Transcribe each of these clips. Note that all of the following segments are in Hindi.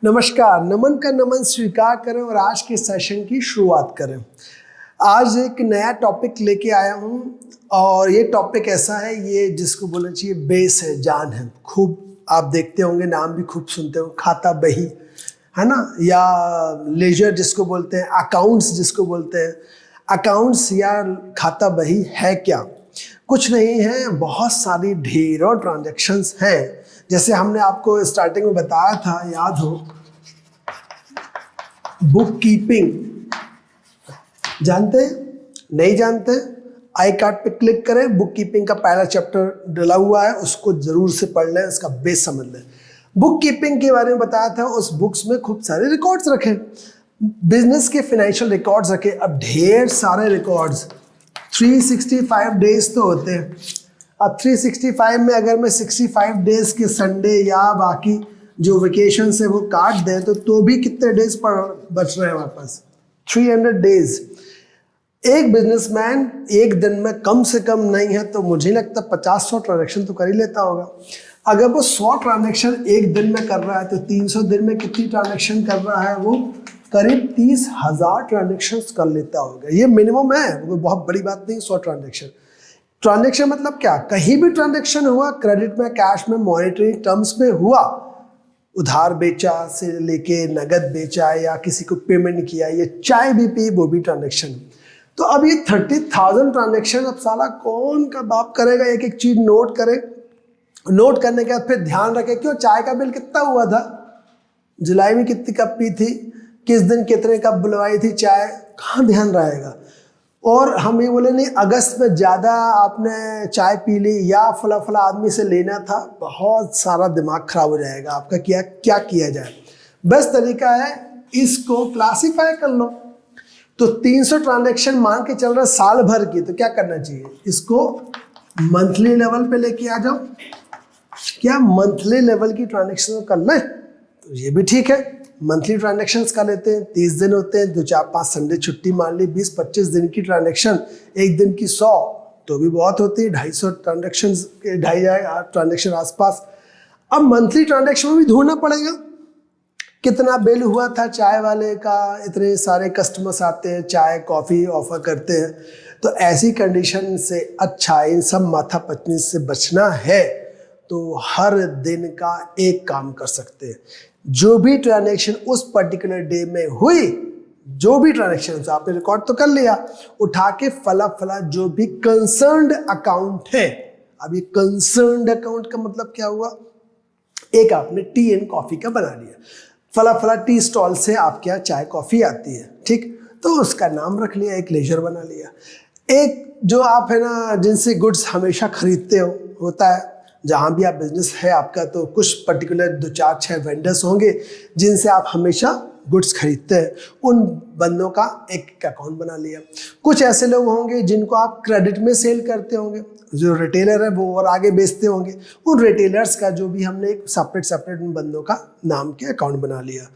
नमस्कार। नमन का नमन स्वीकार करें और आज के सेशन की शुरुआत करें। आज एक नया टॉपिक लेके आया हूँ और ये टॉपिक ऐसा है, ये जिसको बोलना चाहिए बेस है, जान है। खूब आप देखते होंगे, नाम भी खूब सुनते हो, खाता बही है ना, या लेजर जिसको बोलते हैं, अकाउंट्स जिसको बोलते हैं। अकाउंट्स या खाता बही है क्या? कुछ नहीं है, बहुत सारी ढेरों ट्रांजैक्शंस हैं। जैसे हमने आपको स्टार्टिंग में बताया था, याद हो, बुक कीपिंग जानते हैं? नहीं जानते? आई कार्ड पे क्लिक करें, बुक कीपिंग का पहला चैप्टर डला हुआ है, उसको जरूर से पढ़ लें, उसका बेस समझ लें। बुक कीपिंग के बारे में बताया था, उस बुक्स में खूब सारे रिकॉर्ड्स रखे, बिजनेस के फाइनेंशियल रिकॉर्ड्स रखे। अब ढेर सारे रिकॉर्ड्स, 365 डेज तो होते हैं। अब 365 में अगर मैं 65 डेज के संडे या बाकी जो वेकेशन से वो काट दें तो भी कितने डेज पर बच रहे हैं हमारे पास? 300 डेज। एक बिजनेसमैन एक दिन में कम से कम नहीं है तो मुझे लगता 50-100 ट्रांजैक्शन तो कर ही लेता होगा। अगर वो 100 ट्रांजैक्शन एक दिन में कर रहा है तो 300 दिन में कितनी ट्रांजैक्शन कर रहा है? वो करीब 30,000 ट्रांजैक्शन कर लेता होगा। ये मिनिमम है, वो बहुत बड़ी बात नहीं। 100 ट्रांजैक्शन मतलब क्या? कहीं भी ट्रांजैक्शन हुआ, क्रेडिट में, कैश में, मॉनेटरी टर्म्स में हुआ, उधार बेचा से लेके नगद बेचा या किसी को पेमेंट किया, ये चाय भी पी, वो भी ट्रांजैक्शन। तो अब ये 30,000 ट्रांजैक्शन, अब साला कौन का बाप करेगा? एक एक चीज नोट करे, नोट करने के बाद फिर ध्यान रखे, क्यों चाय का बिल कितना हुआ था, जुलाई में कितनी कप पी थी, किस दिन कितने कप बुलवाई थी चाय, कहाँ ध्यान रहेगा? और हम ये बोले नहीं अगस्त में ज़्यादा आपने चाय पी ली या फला फला आदमी से लेना था, बहुत सारा दिमाग खराब हो जाएगा आपका। क्या किया जाए? बेस्ट तरीका है, इसको क्लासीफाई कर लो। तो 300 ट्रांजैक्शन मान के चल रहा साल भर की, तो क्या करना चाहिए? इसको मंथली लेवल पे लेके आ जाओ। क्या मंथली लेवल की ट्रांजैक्शन कर लें? तो ये भी ठीक है, मंथली ट्रांजैक्शंस कर लेते हैं। 30 दिन होते हैं, 2-4-5 संडे छुट्टी मान ली, 20-25 दिन की ट्रांजैक्शन, एक दिन की 100 तो भी बहुत होती है। 250 ट्रांजैक्शन, 2,500 ट्रांजैक्शन आसपास। अब मंथली ट्रांजैक्शन में भी ढूंढना पड़ेगा, कितना बिल हुआ था चाय वाले का, इतने सारे कस्टमर्स आते हैं, चाय कॉफ़ी ऑफर करते हैं। तो ऐसी कंडीशन से अच्छा इन सब माथा पचनी से बचना है तो हर दिन का एक काम कर सकते हैं। जो भी ट्रांजैक्शन उस पर्टिकुलर डे में हुई, जो भी ट्रांजैक्शन आपने रिकॉर्ड तो कर लिया, उठा के फला जो भी कंसर्न्ड अकाउंट है। अब ये कंसर्न्ड अकाउंट का मतलब क्या हुआ? एक आपने टी एंड कॉफी का बना लिया, फला टी स्टॉल से आपके यहाँ चाय कॉफी आती है, ठीक, तो उसका नाम रख लिया, एक लेजर बना लिया। एक जो आप है ना जिनसे गुड्स हमेशा खरीदते हो, होता है जहाँ भी आप बिजनेस है आपका, तो कुछ पर्टिकुलर 2-4-6 वेंडर्स होंगे जिनसे आप हमेशा गुड्स खरीदते हैं, उन बंदों का एक अकाउंट बना लिया। कुछ ऐसे लोग होंगे जिनको आप क्रेडिट में सेल करते होंगे, जो रिटेलर है वो और आगे बेचते होंगे, उन रिटेलर्स का जो भी हमने एक सेपरेट उन बंदों का नाम के अकाउंट बना लिया।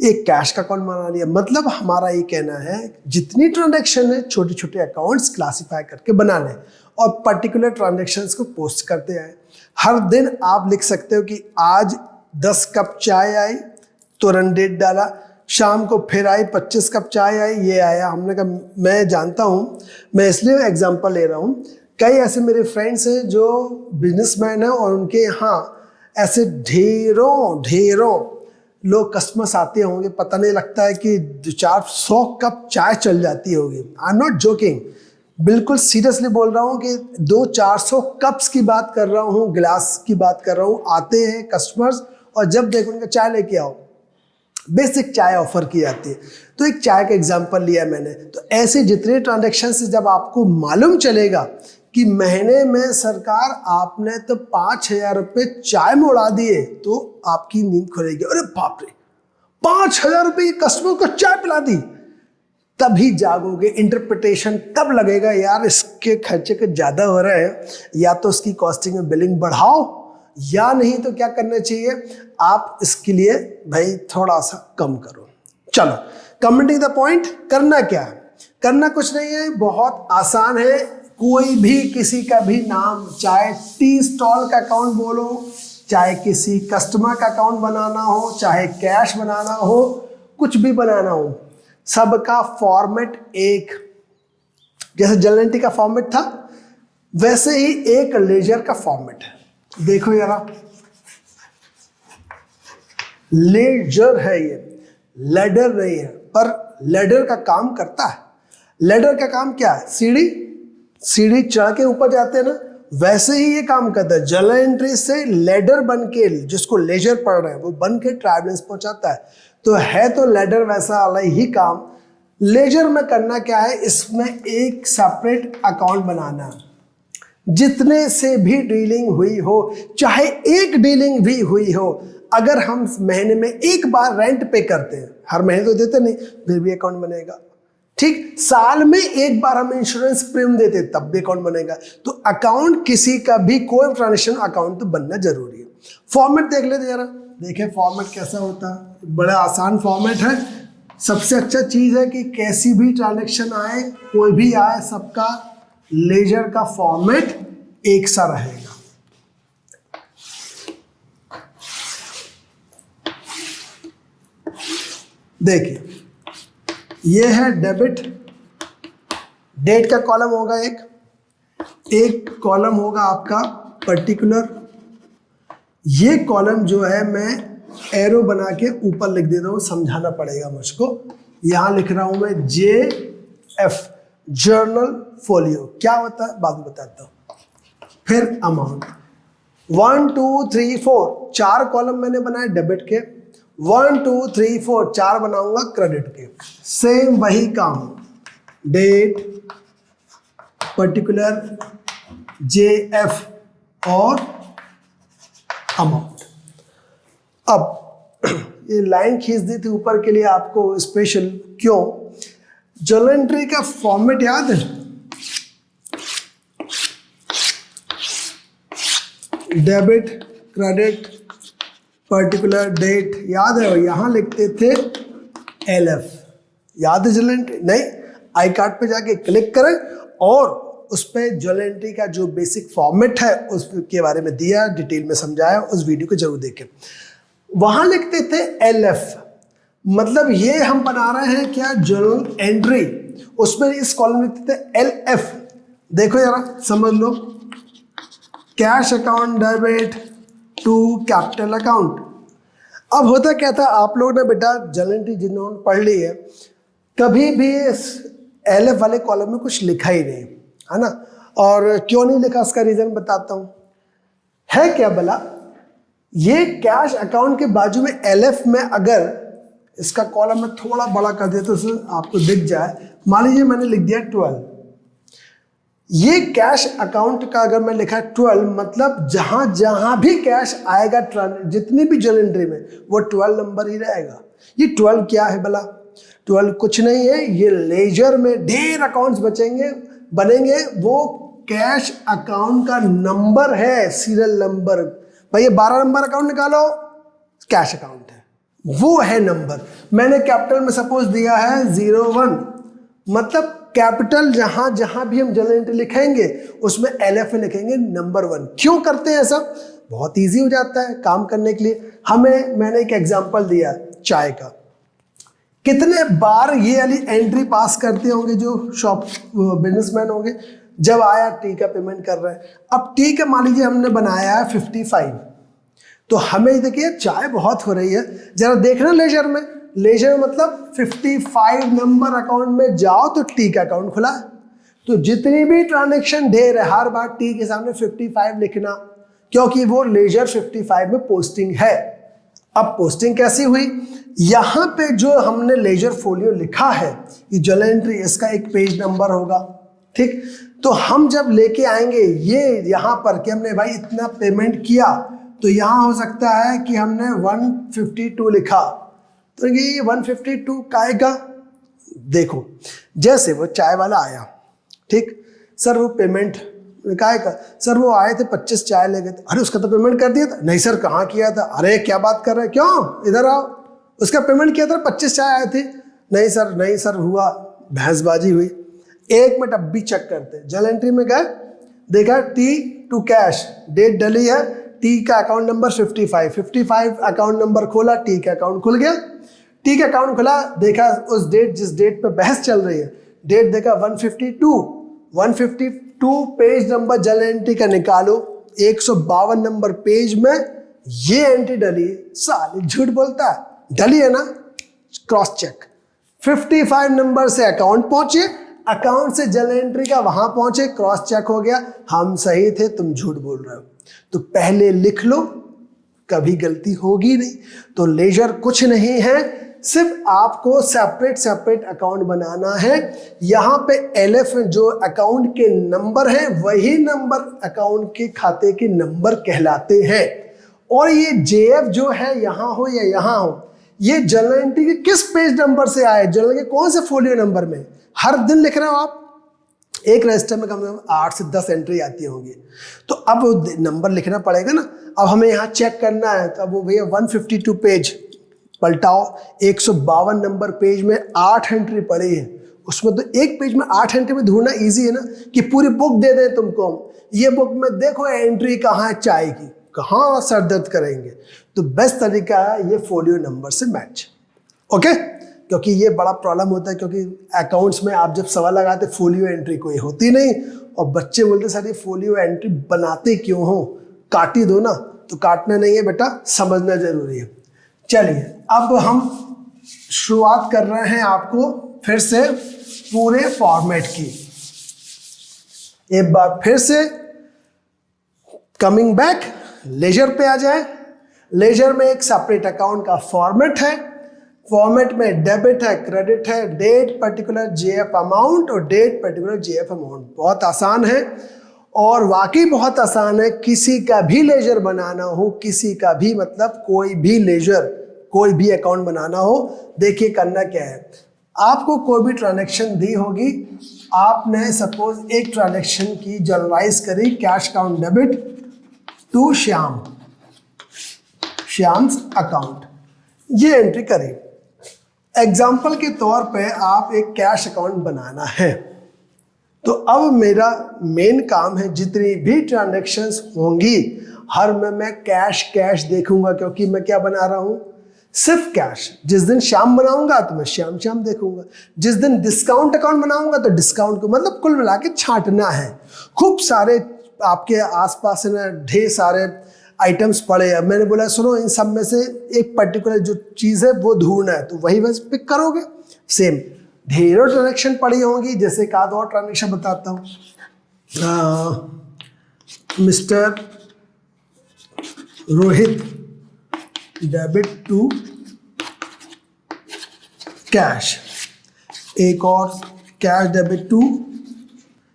एक कैश का अकाउंट बना लिया। मतलब हमारा ये कहना है, जितनी ट्रांजैक्शन है छोटे छोटे अकाउंट्स क्लासीफाई करके बनाने और पर्टिकुलर ट्रांजैक्शंस को पोस्ट करते आए। हर दिन आप लिख सकते हो कि आज 10 कप चाय आई, तुरंत डेट डाला, शाम को फिर आई 25 कप चाय आई, ये आया। हमने कहा, मैं जानता हूँ, मैं इसलिए एग्जांपल ले रहा हूँ, कई ऐसे मेरे फ्रेंड्स हैं जो बिजनेसमैन हैं और उनके यहाँ ऐसे ढेरों लोग कस्टमर्स आते होंगे, पता नहीं लगता है कि 400 कप चाय चल जाती होगी। आई एम नॉट जोकिंग, बिल्कुल सीरियसली बोल रहा हूँ कि 200-400 कप्स की बात कर रहा हूँ, गिलास की बात कर रहा हूँ। आते हैं कस्टमर्स और जब देखो उनका चाय लेके आओ, बेसिक चाय ऑफर की जाती है। तो एक चाय का एग्जांपल लिया मैंने। तो ऐसे जितने ट्रांजैक्शन से जब आपको मालूम चलेगा कि महीने में सरकार आपने तो 5,000 रुपये चाय में उड़ा दिए, तो आपकी नींद खुलेगी। अरे बाप रे, 5,000 रुपये कस्टमर को चाय पिला दी, तभी जागोगे। इंटरप्रिटेशन तब लगेगा, यार इसके खर्चे के ज़्यादा हो रहे हैं, या तो उसकी कॉस्टिंग में बिलिंग बढ़ाओ, या नहीं तो क्या करना चाहिए, आप इसके लिए भाई थोड़ा सा कम करो। चलो, कमिंग द पॉइंट, करना क्या है? करना कुछ नहीं है, बहुत आसान है। कोई भी किसी का भी नाम, चाहे टी स्टॉल का अकाउंट बोलो, चाहे किसी कस्टमर का अकाउंट बनाना हो, चाहे कैश बनाना हो, कुछ भी बनाना हो, सबका फॉर्मेट एक, जैसे जर्नल एंट्री का फॉर्मेट था वैसे ही एक लेजर का फॉर्मेट है। देखो जरा, लेजर है ये, लेडर नहीं है, पर लेडर का काम करता है। लेडर का काम क्या है? सीढ़ी चढ़ के ऊपर जाते हैं ना, वैसे ही ये काम करता है। जर्नल एंट्री से लेडर बन के, जिसको लेजर पढ़ रहे हैं वो बन के ट्राइबलेंस पहुंचाता है। तो है तो लेडर वैसा वाला ही काम। लेजर में करना क्या है, इसमें एक सेपरेट अकाउंट बनाना, जितने से भी डीलिंग हुई हो, चाहे एक डीलिंग भी हुई हो, अगर हम महीने में एक बार रेंट पे करते हैं, हर महीने तो देते नहीं, फिर भी अकाउंट बनेगा। ठीक, साल में एक बार हम इंश्योरेंस प्रीमियम देते तब भी अकाउंट बनेगा। तो अकाउंट किसी का भी कोई ट्रांजेक्शन अकाउंट तो बनना जरूरी है। फॉर्मेट देख लेते जरा, देखें फॉर्मेट कैसा होता है। बड़ा आसान फॉर्मेट है। सबसे अच्छा चीज है कि कैसी भी ट्रांजेक्शन आए, कोई भी आए, सबका लेजर का फॉर्मेट एक सा रहेगा। देखिए, ये है डेबिट, डेट का कॉलम होगा एक कॉलम होगा आपका पर्टिकुलर। ये कॉलम जो है मैं एरो बना के ऊपर लिख देता हूँ, समझाना पड़ेगा मुझको। यहां लिख रहा हूं मैं JF, जर्नल फोलियो। क्या होता है बाद में बताता हूं। फिर अमाउंट 1 2 3 4, 4 कॉलम मैंने बनाए डेबिट के। 1 2 3 4 4 बनाऊंगा क्रेडिट के। सेम वही काम, डेट, पर्टिकुलर, JF और अमाउंट। अब ये लाइन खींच दी थी ऊपर के लिए आपको स्पेशल, क्यों? जर्नल एंट्री का फॉर्मेट याद है? डेबिट, क्रेडिट, पर्टिकुलर, डेट, याद है? यहां लिखते थे LF, याद है जर्नल एंट्री? नहीं, आई कार्ड पे जाके क्लिक करें और उस पर जर्नल एंट्री का जो बेसिक फॉर्मेट है उसके बारे में दिया, डिटेल में समझाया, उस वीडियो को जरूर देखें। वहां लिखते थे LF, मतलब ये हम बना रहे हैं क्या, जर्नल एंट्री। उसमें इस कॉलम लिखते थे LF। देखो जरा समझ लो, cash account debit to capital account. अब होता क्या था, आप लोग ने बेटा जर्नल एंट्री जिन्होंने पढ़ ली है, कभी भी इस LF वाले कॉलम में कुछ लिखा ही नहीं, है ना। और क्यों नहीं लिखा, उसका रीजन बताता हूं। है क्या भला, ये कैश अकाउंट के बाजू में LF में अगर इसका कॉलम में थोड़ा बड़ा कर दिया तो आपको दिख जाए। मान लीजिए मैंने लिख दिया 12, ये कैश अकाउंट का अगर मैं लिखा 12, मतलब जहां जहां भी कैश आएगा जितनी भी जर्नल एंट्री में, वो 12 नंबर ही रहेगा। ये 12 क्या है भला? 12 कुछ नहीं है, ये लेजर में ढेर अकाउंट्स बनेंगे, वो कैश अकाउंट का नंबर है, सीरियल नंबर। भाई ये 12 नंबर अकाउंट निकालो, कैश अकाउंट है, वो है नंबर। मैंने कैपिटल में सपोज दिया है 01, मतलब कैपिटल जहां जहां भी हम जर्नल एंट्री लिखेंगे उसमें LF में लिखेंगे नंबर 1। क्यों करते हैं ऐसा? बहुत इजी हो जाता है काम करने के लिए। मैंने एक एग्जांपल दिया चाय का। कितने बार ये वाली एंट्री पास करते होंगे जो शॉप बिजनेसमैन होंगे, जब आया टी का पेमेंट कर रहे हैं। अब टी का मान लीजिए हमने बनाया है 55, तो हमें देखिए चाय बहुत हो रही है, जरा देखना लेजर में, लेजर मतलब 55 नंबर अकाउंट में जाओ तो टी का अकाउंट खुला। तो जितनी भी ट्रांजेक्शन ढेर है, हर बार टी के सामने 55 लिखना, क्योंकि वो लेजर 55 में पोस्टिंग है। अब पोस्टिंग कैसी हुई, यहां पे जो हमने लेजर फोलियो लिखा है, ये जर्नल एंट्री, इसका एक पेज नंबर होगा। ठीक, तो हम जब लेके आएंगे ये यहां पर कि हमने भाई इतना पेमेंट किया, तो यहां हो सकता है कि हमने 152 लिखा, तो ये 152 काएगा। देखो जैसे वो चाय वाला आया, ठीक, सर वो पेमेंट काय का, सर वो आए थे 25 चाय ले गए थे। अरे उसका तो पेमेंट कर दिया था। नहीं सर कहाँ किया था। अरे क्या बात कर रहे हैं, क्यों, इधर आओ, उसका पेमेंट किया था, 25 चाय आए थे। नहीं सर हुआ, भैंसबाजी हुई। 1 मिनट अब भी चेक करते, जर्नल एंट्री में गए, देखा टी टू कैश, डेट डली है टी का अकाउंट नंबर 55 अकाउंट नंबर खोला, टी का अकाउंट खुल गया। टी का अकाउंट खुला, देखा उस डेट जिस डेट पे बहस चल रही है, डेट देखा 152 पेज नंबर जर्नल एंट्री का निकालो, 152 नंबर पेज में ये एंट्री डली, साली झूठ बोलता है, डली है ना, क्रॉस चेक। 55 नंबर से अकाउंट पहुंचे, अकाउंट से जर्नल एंट्री का वहां पहुंचे, क्रॉस चेक हो गया, हम सही थे, तुम झूठ बोल रहे हो। तो पहले लिख लो, कभी गलती होगी नहीं। तो लेजर कुछ नहीं है, सिर्फ आपको सेपरेट अकाउंट बनाना है। यहां पे एलएफ जो अकाउंट के नंबर हैं वही नंबर अकाउंट के खाते के नंबर कहलाते हैं। और ये जेएफ जो है यहां हो या यहां हो, ये जर्नल एंट्री के किस पेज नंबर से आए, जर्नल के कौन से फोलियो नंबर में, हर दिन लिख रहे हो आप। एक रजिस्टर में कम से कम 8 से 10 एंट्री आती होंगी, तो अब नंबर लिखना पड़ेगा ना। अब हमें यहाँ चेक करना है, तो अब वो भैया 152 पेज पलटाओ, 152 नंबर पेज में 8 एंट्री पड़ी है, उसमें तो एक पेज में 8 एंट्री में ढूंढना इजी है ना, कि पूरी बुक दे दें तुमको, ये बुक में देखो एंट्री कहाँ है चाय की, कहाँ सर दर्द करेंगे। तो बेस्ट तरीका है ये फोलियो नंबर से मैच। ओके, क्योंकि ये बड़ा प्रॉब्लम होता है, क्योंकि अकाउंट्स में आप जब सवाल लगाते फोलियो एंट्री कोई होती नहीं, और बच्चे बोलते सर ये फोलियो एंट्री बनाते क्यों हो, काटी दो ना। तो काटना नहीं है बेटा, समझना जरूरी है। चलिए अब हम शुरुआत कर रहे हैं आपको फिर से पूरे फॉर्मेट की। एक बार फिर से कमिंग बैक, लेजर पे आ जाए। लेजर में एक सेपरेट अकाउंट का फॉर्मेट है, फॉर्मेट में डेबिट है, क्रेडिट है, डेट पर्टिकुलर जेएफ अमाउंट और डेट पर्टिकुलर जेएफ अमाउंट। बहुत आसान है, और वाकई बहुत आसान है। किसी का भी लेजर बनाना हो, किसी का भी मतलब कोई भी लेजर, कोई भी अकाउंट बनाना हो, देखिए करना क्या है। आपको कोई भी ट्रांजैक्शन दी होगी, आपने सपोज एक ट्रांजैक्शन की जर्नलाइज करी, cash account debit to Shyam's account, ये एंट्री करी। एग्जाम्पल के तौर पे आप एक कैश अकाउंट बनाना है, तो अब मेरा मेन काम है जितनी भी ट्रांजैक्शंस होंगी हर में मैं कैश देखूंगा, क्योंकि मैं क्या बना रहा हूं, सिर्फ कैश। जिस दिन श्याम बनाऊंगा तो मैं श्याम देखूंगा, जिस दिन डिस्काउंट अकाउंट बनाऊंगा तो डिस्काउंट को, मतलब कुल मिला के छांटना है। खूब सारे आपके आसपास ना ढेर सारे आइटम्स पड़े हैं, मैंने बोला सुनो इन सब में से एक पर्टिकुलर जो चीज़ है वो ढूंढना है, तो वही बस पिक करोगे। सेम ढेरों ट्रांजैक्शन पड़ी होंगी, जैसे एक आध और ट्रांजैक्शन बताता हूँ। Mister Rohit debit to cash, एक और कैश डेबिट टू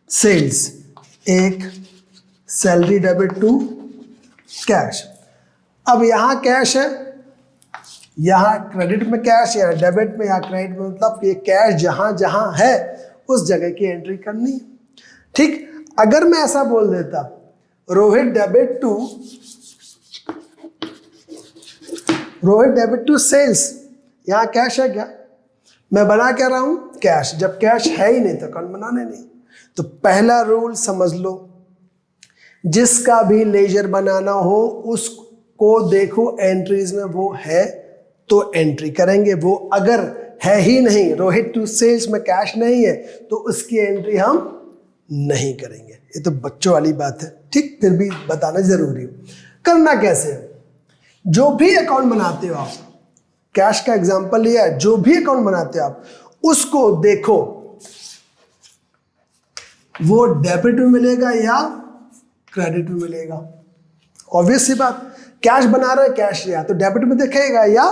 सेल्स, एक सैलरी डेबिट टू कैश। अब यहाँ कैश है, यहाँ क्रेडिट में कैश, या डेबिट में या क्रेडिट में, मतलब ये कैश जहाँ जहाँ है उस जगह की एंट्री करनी है। ठीक, अगर मैं ऐसा बोल देता रोहित डेबिट टू सेल्स, यहाँ कैश है क्या, मैं बना क्या रहा हूँ कैश। जब कैश है ही नहीं तो अकाउंट बनाने नहीं। तो पहला रूल समझ लो, जिसका भी लेजर बनाना हो उसको देखो एंट्रीज में वो है तो एंट्री करेंगे, वो अगर है ही नहीं, रोहित टू सेल्स में कैश नहीं है तो उसकी एंट्री हम नहीं करेंगे। ये तो बच्चों वाली बात है, ठीक, फिर भी बताना जरूरी है। करना कैसे है, जो भी अकाउंट बनाते हो आप, कैश का एग्जांपल लिया है, जो भी अकाउंट बनाते हो आप उसको देखो वो डेबिट में मिलेगा या क्रेडिट में मिलेगा। ऑब्वियस सी बात, कैश बना रहे कैश या तो डेबिट में दिखेगा या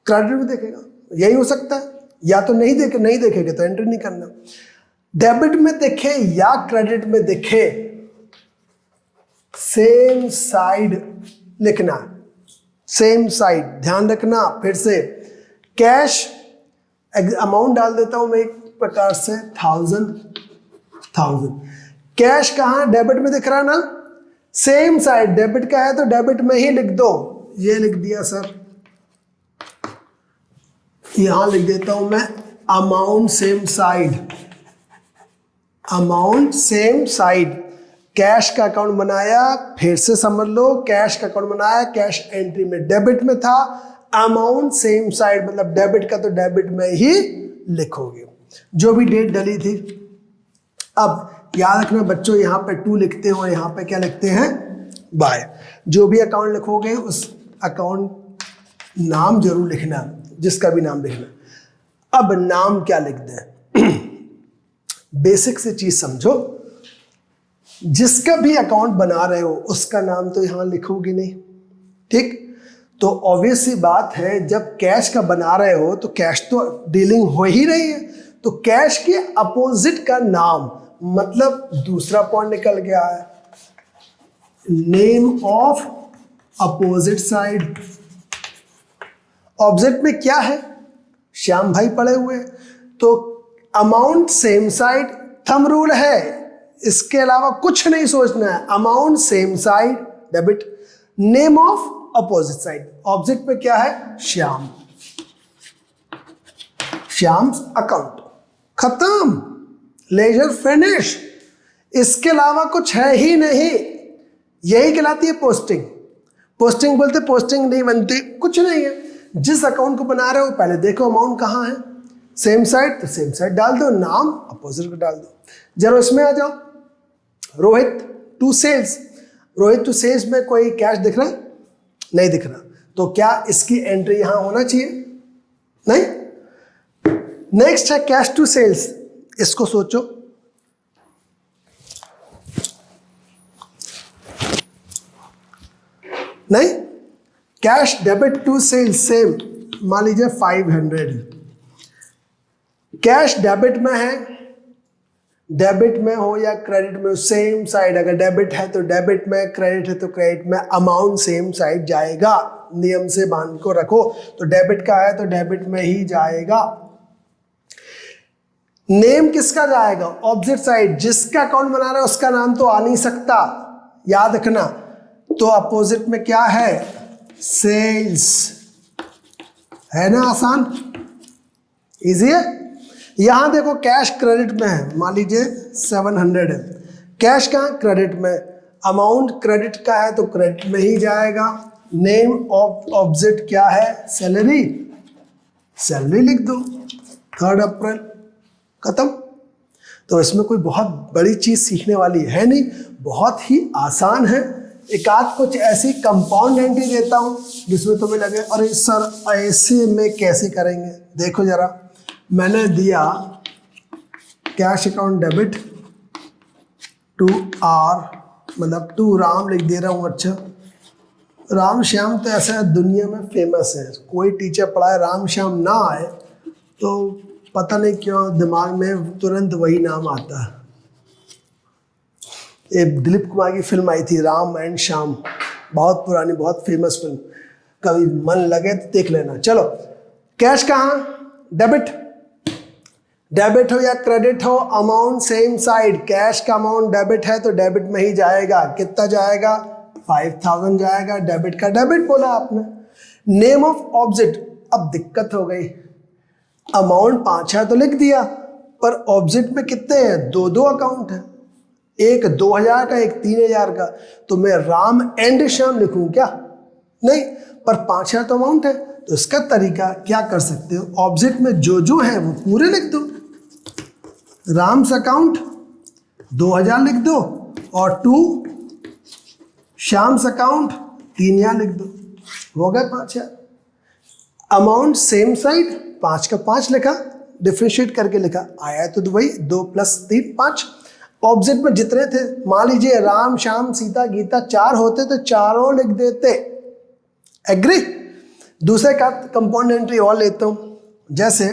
क्रेडिट में दिखेगा, यही हो सकता है। या तो नहीं देखेगा तो एंट्री नहीं करना। डेबिट में दिखे या क्रेडिट में दिखे, सेम साइड लिखना, सेम साइड ध्यान रखना। फिर से कैश अमाउंट डाल देता हूं मैं एक प्रकार से 1000। कैश कहाँ, डेबिट में दिख रहा ना, सेम साइड डेबिट का है तो डेबिट में ही लिख दो। ये लिख दिया सर, यहां लिख देता हूं मैं amount same side, amount same side. Cash का अकाउंट बनाया, फिर से समझ लो, कैश का अकाउंट बनाया, कैश एंट्री में डेबिट में था, अमाउंट सेम साइड मतलब डेबिट का तो डेबिट में ही लिखोगे, जो भी डेट डली थी। अब याद रखना बच्चों, यहाँ पे 2 लिखते हैं और यहाँ पे क्या लिखते हैं, बाय। जो भी अकाउंट लिखोगे उस अकाउंट नाम जरूर लिखना, जिसका भी नाम लिखना। अब नाम क्या लिख दें, बेसिक से चीज समझो, जिसका भी अकाउंट बना रहे हो उसका नाम तो यहां लिखोगे नहीं, ठीक। तो ऑब्वियस सी बात है, जब कैश का बना रहे हो तो कैश तो डीलिंग हो ही रही है, तो कैश के अपोजिट का नाम मतलब दूसरा पॉइंट निकल गया है, name of opposite side. Object में क्या है, श्याम भाई पढ़े हुए, तो amount same side thumb rule है, इसके अलावा कुछ नहीं सोचना है। Amount same side debit, name of opposite side. Object में क्या है, श्याम, श्याम्स अकाउंट, खत्म, लेजर फिनिश। इसके अलावा कुछ है ही नहीं, यही कहलाती है पोस्टिंग। पोस्टिंग बोलते पोस्टिंग नहीं बनती, कुछ नहीं है। जिस अकाउंट को बना रहे हो पहले देखो अमाउंट कहाँ है, सेम साइड तो सेम साइड डाल दो, नाम अपोजिट को डाल दो। जरा इसमें आ जाओ, Rohit to sales, Rohit to sales में कोई कैश दिख रहा है, नहीं दिख रहा, तो क्या इसकी एंट्री यहां होना चाहिए, नहीं। नेक्स्ट है कैश टू सेल्स, इसको सोचो, नहीं। Cash debit to sales same, मान लीजिए 500, कैश डेबिट में है, डेबिट में हो या क्रेडिट में, सेम साइड। अगर डेबिट है तो डेबिट में, क्रेडिट है तो क्रेडिट में, अमाउंट सेम साइड जाएगा। नियम से बांध को रखो, तो डेबिट का है तो डेबिट में ही जाएगा। नेम किसका जाएगा, ऑपोजिट साइड। जिसका अकाउंट बना रहा है उसका नाम तो आ नहीं सकता, याद रखना। तो अपोजिट में क्या है, सेल्स, है ना, आसान, इजी है। यहां देखो कैश क्रेडिट में है, मान लीजिए 700 है, कैश कहाँ, क्रेडिट में, अमाउंट क्रेडिट का है तो क्रेडिट में ही जाएगा। नेम ऑफ ऑब्जेक्ट क्या है, सैलरी, सैलरी लिख दो, 3 अप्रैल, खत्म। तो इसमें कोई बहुत बड़ी चीज सीखने वाली है नहीं, बहुत ही आसान है। एक आध कुछ ऐसी कंपाउंड एंट्री देता हूं जिसमें तुम्हें लगे अरे सर ऐसे में कैसे करेंगे। देखो जरा, मैंने दिया cash account debit to R, मतलब टू राम लिख दे रहा हूँ। अच्छा, राम श्याम तो ऐसा दुनिया में फेमस है, कोई टीचर पढ़ाए राम श्याम ना आए तो पता नहीं क्यों दिमाग में तुरंत वही नाम आता है। एक दिलीप कुमार की फिल्म आई थी राम एंड श्याम, बहुत पुरानी, बहुत फेमस फिल्म, कभी मन लगे तो देख लेना। चलो, कैश कहाँ, डेबिट, डेबिट हो या क्रेडिट हो, अमाउंट सेम साइड। कैश का अमाउंट डेबिट है तो डेबिट में ही जाएगा। कितना जाएगा, 5000 जाएगा। डेबिट का डेबिट बोला आपने। नेम ऑफ ऑब्जेक्ट, अब दिक्कत हो गई, अमाउंट 5 है तो लिख दिया, पर ऑब्जेक्ट में कितने हैं, 2 अकाउंट है, एक 2000 का एक 3000 का, तो मैं राम एंड श्याम लिखूं क्या, नहीं, पर 5000 तो अमाउंट है। तो इसका तरीका क्या कर सकते हो, ऑब्जेक्ट में जो है वो पूरे लिख दो। राम्स अकाउंट 2000 लिख दो और 2 श्याम्स अकाउंट 3000 लिख दो, हो गए 5000। अमाउंट सेम साइड, 5 का 5 लिखा, डिफ्रेंशिएट करके लिखा, आया तो वही 2 + 3 5। ऑब्जेक्ट में जितने थे, मान लीजिए राम श्याम सीता गीता 4 होते तो चारों लिख देते। एग्री। दूसरे का कंपाउंड एंट्री और लेता हूं, जैसे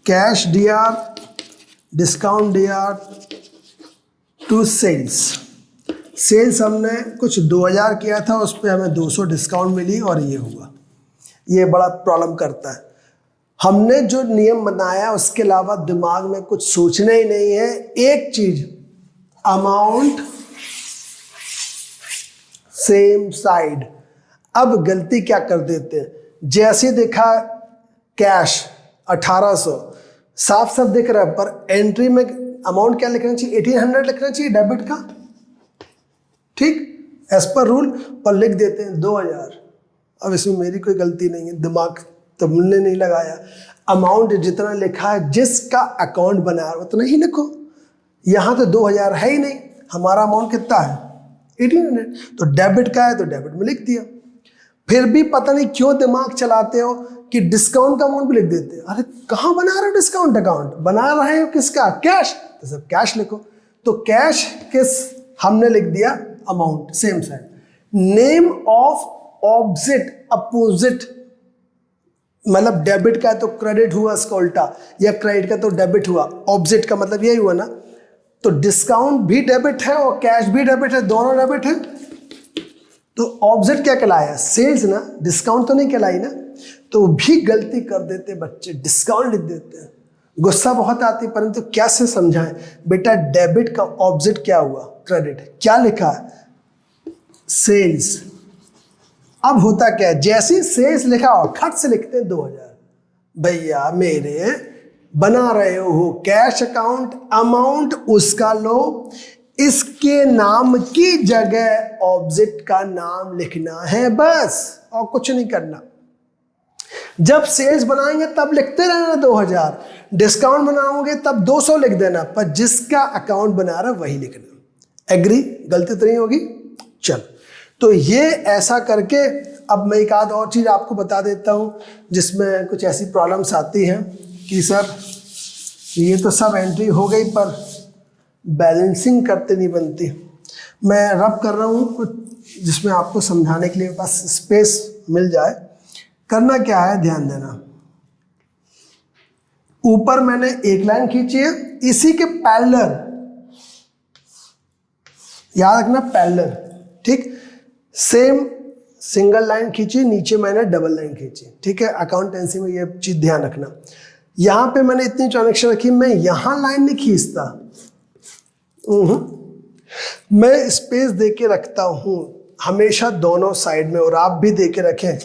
cash DR, discount DR to sales. Sales हमने कुछ 2000 किया था, उस पर हमें 200 डिस्काउंट मिली और ये हुआ। ये बड़ा प्रॉब्लम करता है। हमने जो नियम बनाया उसके अलावा दिमाग में कुछ सोचना ही नहीं है। एक चीज, अमाउंट सेम साइड। अब गलती क्या कर देते हैं, जैसे देखा कैश 1800 साफ साफ दिख रहा है, पर एंट्री में अमाउंट क्या लिखना चाहिए, 1800 लिखना चाहिए डेबिट का, ठीक, एज पर रूल, पर लिख देते हैं 2000। अब इसमें मेरी कोई गलती नहीं है, दिमाग तुमने नहीं लगाया, अमाउंट जितना लिखा है, जिसका अकाउंट बना है उतना ही लिखो। यहाँ तो 2000 है ही नहीं, हमारा अमाउंट कितना है 1800, तो डेबिट का है तो डेबिट में लिख दिया। फिर भी पता नहीं क्यों दिमाग चलाते हो कि डिस्काउंट का अमाउंट भी लिख देते हैं। अरे कहाँ बना रहे हो डिस्काउंट अकाउंट, बना रहे हो किसका, कैश, तो सब कैश लिखो। तो कैश किस हमने लिख दिया amount, same side. Name of object opposite, मतलब डेबिट का है तो क्रेडिट हुआ इसका उल्टा, या क्रेडिट का तो डेबिट हुआ, ऑब्जेक्ट का मतलब यही हुआ ना। तो डिस्काउंट भी डेबिट है और कैश भी डेबिट है, दोनों डेबिट है, तो ऑब्जेक्ट क्या कहलाया, सेल्स ना, डिस्काउंट तो नहीं कहलाई ना। तो भी गलती कर देते बच्चे, डिस्काउंट लिख देते हैं, गुस्सा बहुत आती है, परंतु क्या से समझाएं, बेटा डेबिट का ऑब्जेक्ट क्या हुआ, क्रेडिट, क्या लिखा है सेल्स। अब होता क्या है, जैसे सेल्स लिखा हो खट से लिखते हैं 2000। भैया मेरे बना रहे हो कैश अकाउंट, अमाउंट उसका लो, इसके नाम की जगह ऑब्जेक्ट का नाम लिखना है बस, और कुछ नहीं करना। जब सेल्स बनाएंगे तब लिखते रहना 2000, डिस्काउंट बनाओगे तब 200 लिख देना, पर जिसका अकाउंट बना रहा वही लिखना। एग्री, गलती तो नहीं होगी। चल, तो ये ऐसा करके अब मैं एक आध और चीज़ आपको बता देता हूँ जिसमें कुछ ऐसी प्रॉब्लम्स आती हैं कि सर ये तो सब एंट्री हो गई पर बैलेंसिंग करते नहीं बनती। मैं रब कर रहा हूँ कुछ जिसमें आपको समझाने के लिए बस स्पेस मिल जाए। करना क्या है, ध्यान देना, ऊपर मैंने एक लाइन खींची है, इसी के पैरेलल, याद रखना पैरेलल, ठीक, सेम सिंगल लाइन खींची, नीचे मैंने डबल लाइन खींची, ठीक है। अकाउंटेंसी में ये चीज ध्यान रखना। यहां पे मैंने इतनी ट्रांजेक्शन रखी, मैं यहां लाइन नहीं खींचता, मैं स्पेस दे के रखता हूं हमेशा दोनों साइड में, और आप भी दे के रखें।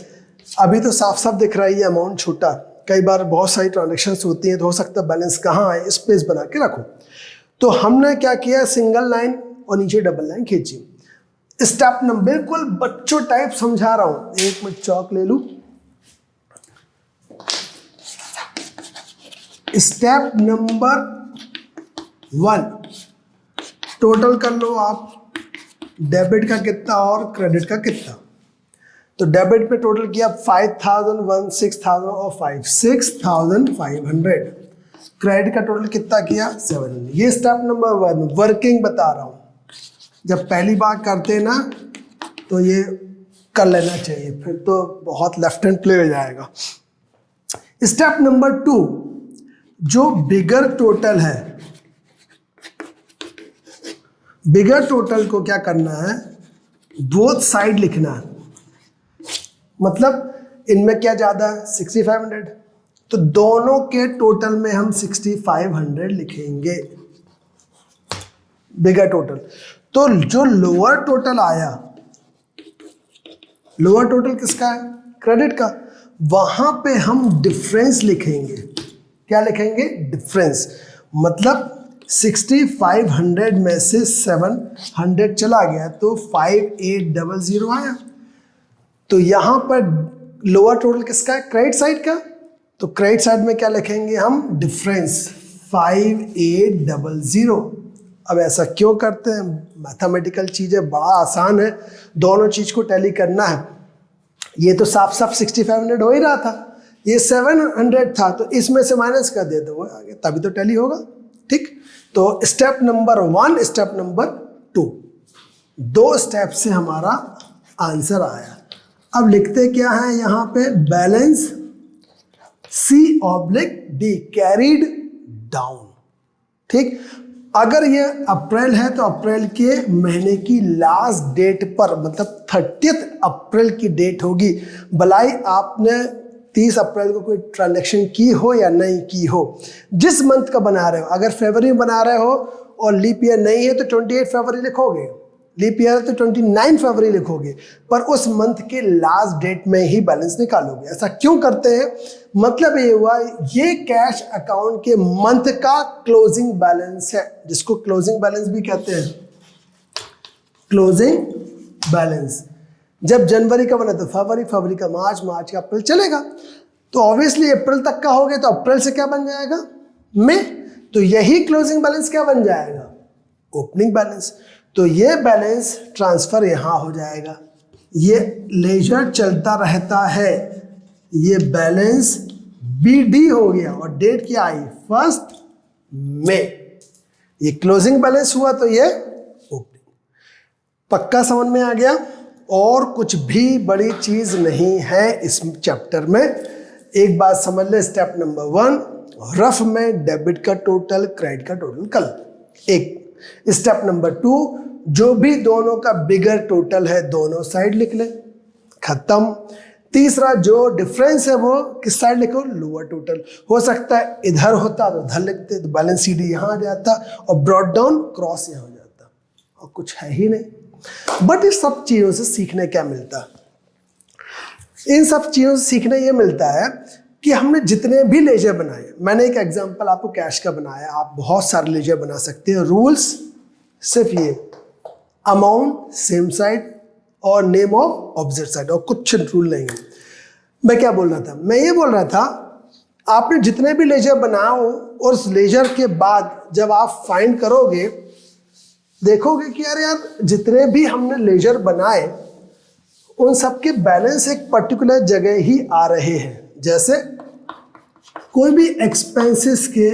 अभी तो साफ साफ दिख रहा है ये अमाउंट छोटा, कई बार बहुत सारी ट्रांजेक्शन्स होती हैं तो हो सकता है बैलेंस कहाँ आए, स्पेस बना के रखो। तो हमने क्या किया, सिंगल लाइन और नीचे डबल लाइन खींची। स्टेप नंबर, बिल्कुल बच्चों टाइप समझा रहा हूं, एक मिनट चौक ले लूं। स्टेप नंबर 1, टोटल कर लो आप, डेबिट का कितना और क्रेडिट का कितना। तो डेबिट पे टोटल किया 5000, 6000 और 6500। क्रेडिट का टोटल कितना किया 700। ये स्टेप नंबर 1 वर्किंग बता रहा हूं। जब पहली बार करते ना तो ये कर लेना चाहिए, फिर तो बहुत लेफ्ट हैंड प्ले हो जाएगा। स्टेप नंबर 2, जो बिगर टोटल है, बिगर टोटल को क्या करना है, बोथ साइड लिखना है। मतलब इनमें क्या ज्यादा है 6500, तो दोनों के टोटल में हम 6500 लिखेंगे बिगर टोटल। तो जो लोअर टोटल आया, लोअर टोटल किसका है, क्रेडिट का, वहां पे हम डिफरेंस लिखेंगे। क्या लिखेंगे, डिफरेंस। मतलब 6500 में से 700 चला गया तो 5800 आया। तो यहां पर लोअर टोटल किसका है, क्रेडिट साइड का, तो क्रेडिट साइड में क्या लिखेंगे हम, डिफरेंस 5800। अब ऐसा क्यों करते हैं, मैथमेटिकल चीज़ें बड़ा आसान है, दोनों चीज़ को टैली करना है। ये तो साफ साफ 6500 हो ही रहा था, ये 700 था, तो इसमें से माइनस कर दे दो आगे, तभी तो टैली होगा, ठीक। तो step number 1, step number 2, 2 step से हमारा आंसर आया। अब लिखते क्या है यहाँ पे, बैलेंस C/D कैरीड डाउन, ठीक। अगर ये अप्रैल है तो अप्रैल के महीने की लास्ट डेट पर, मतलब 30 अप्रैल की डेट होगी। भलाई आपने 30 अप्रैल को कोई ट्रांजैक्शन की हो या नहीं की हो, जिस मंथ का बना रहे हो, अगर फरवरी में बना रहे हो और लीप ईयर नहीं है तो 28 फरवरी लिखोगे, लीप ईयर है तो 29 फरवरी लिखोगे, पर उस मंथ के लास्ट डेट में ही बैलेंस निकालोगे। ऐसा क्यों करते हैं? मतलब ये हुआ, ये कैश अकाउंट के मंथ का क्लोजिंग बैलेंस है, जिसको क्लोजिंग बैलेंस भी कहते हैं, क्लोजिंग बैलेंस। जब जनवरी का बना तो फरवरी, फरवरी का मार्च, मार्च का अप्रैल चलेगा, तो ऑब्वियसली अप्रैल तक का हो गया, तो अप्रैल से क्या बन जाएगा? मई। तो यही क्लोजिंग बैलेंस क्या बन जाएगा? Opening balance. तो ये बैलेंस ट्रांसफर यहां हो जाएगा, ये लेजर चलता रहता है, ये बैलेंस बीडी हो गया और डेट क्या आई? 1 मई। ये क्लोजिंग बैलेंस हुआ, तो ये ओपनिंग। पक्का समझ में आ गया? और कुछ भी बड़ी चीज नहीं है इस चैप्टर में। एक बात समझ ले, स्टेप नंबर 1 रफ में डेबिट का टोटल, क्रेडिट का टोटल कल एक। स्टेप नंबर 2 जो भी दोनों का बिगर टोटल है दोनों साइड लिख ले, खत्म। तीसरा जो डिफरेंस है वो किस साइड लिखो? Lower total. हो सकता है इधर होता तो उधर लिखते, तो बैलेंस सीडी यहां आ जाता और ब्रॉड डाउन क्रॉस यहां हो जाता, और कुछ है ही नहीं। बट इस सब चीजों से सीखने क्या मिलता? इन सब चीजों से सीखने ये मिलता है कि हमने जितने भी लेजर बनाए, मैंने एक एग्जांपल आपको कैश का बनाया, आप बहुत सारे लेजर बना सकते हैं। रूल्स सिर्फ ये, अमाउंट सेम साइड और नेम ऑफ ऑब्जेक्ट साइड, और कुछ रूल नहीं है। मैं क्या बोल रहा था? मैं ये बोल रहा था आपने जितने भी लेजर बनाओ और उस लेजर के बाद जब आप फाइंड करोगे, देखोगे कि यार जितने भी हमने लेजर बनाए उन सब के बैलेंस एक पर्टिकुलर जगह ही आ रहे हैं। जैसे कोई भी एक्सपेंसेस के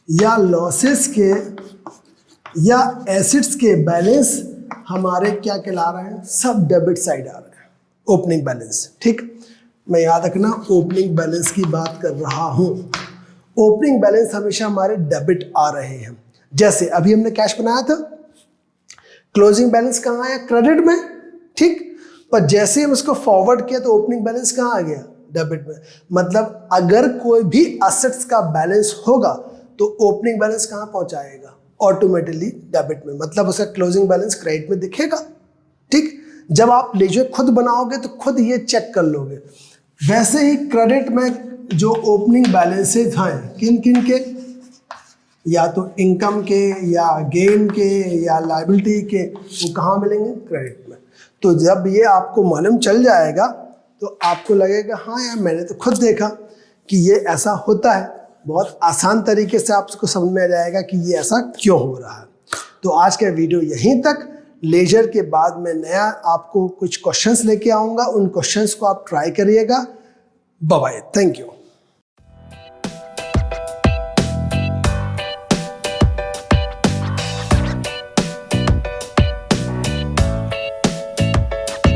या लॉसेस के या एसेट्स के बैलेंस हमारे क्या कहला रहे हैं? सब डेबिट साइड आ रहे हैं, ओपनिंग बैलेंस। ठीक, मैं याद रखना ओपनिंग बैलेंस की बात कर रहा हूं। ओपनिंग बैलेंस हमेशा हमारे डेबिट आ रहे हैं। जैसे अभी हमने कैश बनाया था, क्लोजिंग बैलेंस कहाँ आया? क्रेडिट में। ठीक, पर जैसे ही हम इसको फॉरवर्ड किया तो ओपनिंग बैलेंस कहाँ आ गया? डेबिट में। मतलब अगर कोई भी एसेट्स का बैलेंस होगा तो ओपनिंग बैलेंस कहाँ पहुंचाएगा? ऑटोमेटिकली डेबिट में। मतलब उसका क्लोजिंग बैलेंस क्रेडिट में दिखेगा। ठीक, जब आप लेजर खुद बनाओगे तो खुद ये चेक कर लोगे। वैसे ही क्रेडिट में जो ओपनिंग बैलेंसेज हैं किन किन के, या तो इनकम के या गेन के या लायबिलिटी के, वो कहाँ मिलेंगे? क्रेडिट में। तो जब ये आपको मालूम चल जाएगा तो आपको लगेगा हाँ यार मैंने तो खुद देखा कि ये ऐसा होता है। बहुत आसान तरीके से आपको समझ में आ जाएगा कि ये ऐसा क्यों हो रहा है। तो आज का वीडियो यहीं तक। लेजर के बाद मैं नया आपको कुछ क्वेश्चंस लेके आऊँगा, उन क्वेश्चंस को आप ट्राई करिएगा। Bye bye, thank you.